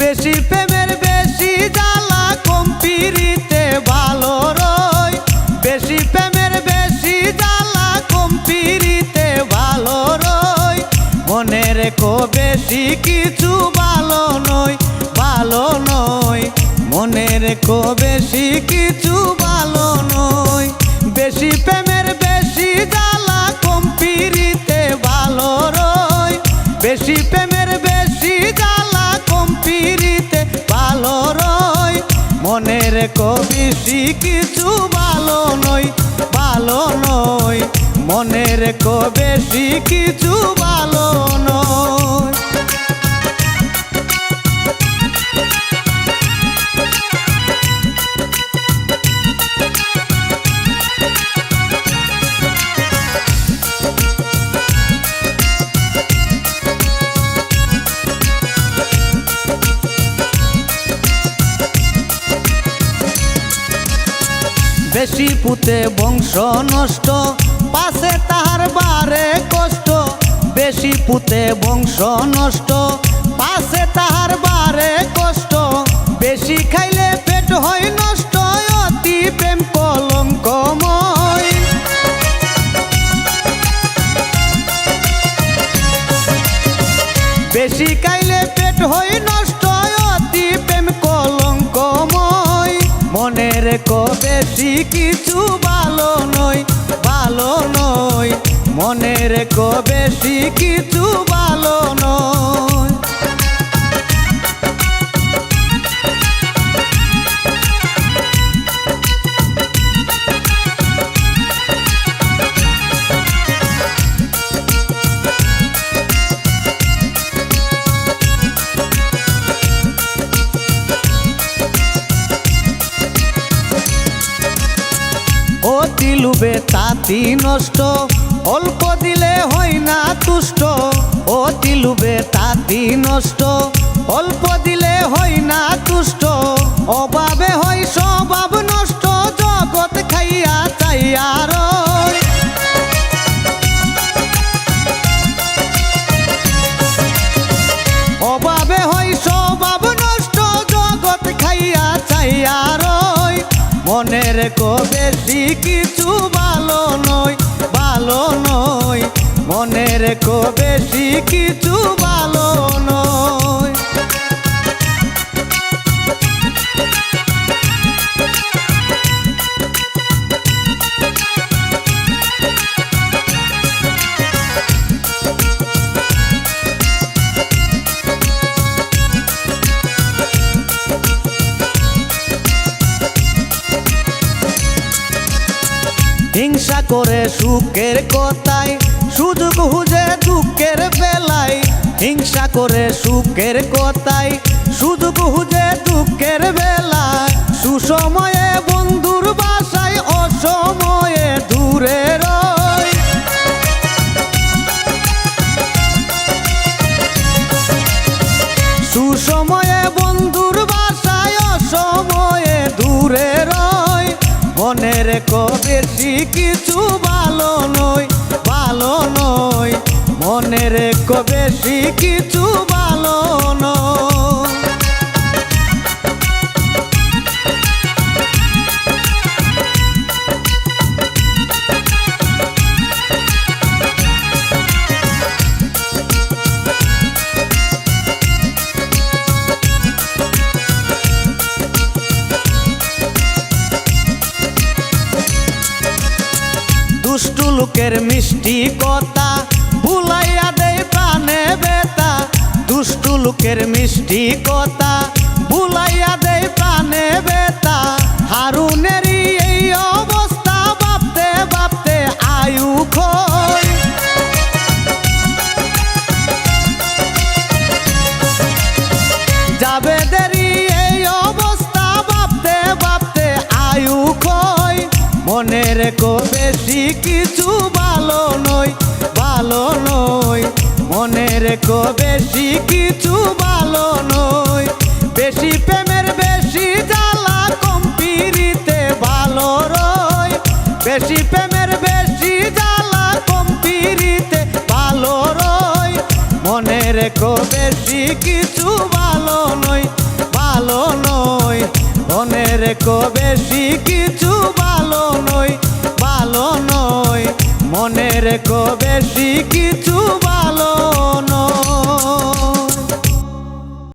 বেশি প্রেমের বেশি জ্বালা কম পিরিতে ভালো রই বেশি প্রেমের বেশি জ্বালা কম পিরিতে ভালো রই মনে রেখো বেশি কিছু ভালো নয় মনে রেখো বেশি কিছু ভালো নয় বেশি প্রেমের বেশি জ্বালা কম পিরিতে ভালো রই বেশি প্রেমের বেশি জ্বালা কম পিরিতে ভালো রই মনে রেখো বেশি কিছু ভালো নয় মনে রেখো বেশি কিছু ভালো নয় বেশি পুতে বংশ নষ্ট পাশে তাহার বারে কষ্ট বেশি পুতে বংশ নষ্ট পাশে তাহার বারে কষ্ট বেশি খাইলে পেট হয় নষ্ট অতি প্রেম কলঙ্কময় বেশি খাইলে পেট হয় নষ্ট অতি প্রেম কলঙ্কময় মনে রেখো বেশি কিছু ভালো নয় মনে রেখো বেশি কিছু ভালো নয় অতি লোভে তাতি নষ্ট অল্প দিলে হয় না তুষ্ট অতি লোভে তাতি নষ্ট অল্প দিলে হয় না তুষ্ট অভাবে হয় স্বভাব নষ্ট জগৎ খাইয়া চাইয়া রয় অভাবে হয় স্বভাব নষ্ট জগৎ খাইয়া চাইয়া রয় মনে রেখো বেশি কিছু ভালো নয় মনে রেখো বেশি কিছু ভালো নয় হিংসা করে সুখের কথায় সুযোগ খুঁজে দুঃখের বেলায় হিংসা করে সুখের কথায় সুযোগ খুঁজে দুঃখের বেলায় সুসময়ে বন্ধুর বাসায় অসময়ে দূরে রয় সুসময়ে বন্ধুর বাসায় অসময়ে দূরে রয় মনে রেখো বেশি কিছু ভালো নয় মনে রেখো বেশি কিছু ভালো নয় দুষ্টু লোকের মিষ্টি কথা ভুলাইয়া দেয় প্রাণে বেতা দুষ্টু লোকের মিষ্টি কথা ভুলাইয়া দেয় প্রাণে বেতা হারুনেরই এই অবস্থা ভাবতে ভাবতে আয়ু ক্ষয় যাবে দেরি এই অবস্থা ভাবতে ভাবতে আয়ু ক্ষয় মনে রেখো বেশি কিছু ভালো নয় মনে রেখো বেশি কিছু ভালো নয় বেশি প্রেমের বেশি জ্বালা কম পিরিতে ভালো রয় বেশি প্রেমের বেশি জ্বালা কম পিরিতে ভালো রয় মনে রেখো বেশি কিছু ভালো ভালো নই, ভালো নই। মনে রেখো বেশি কিছু ভালো নই, ভালো নই। মনে রেখো বেশি কিছু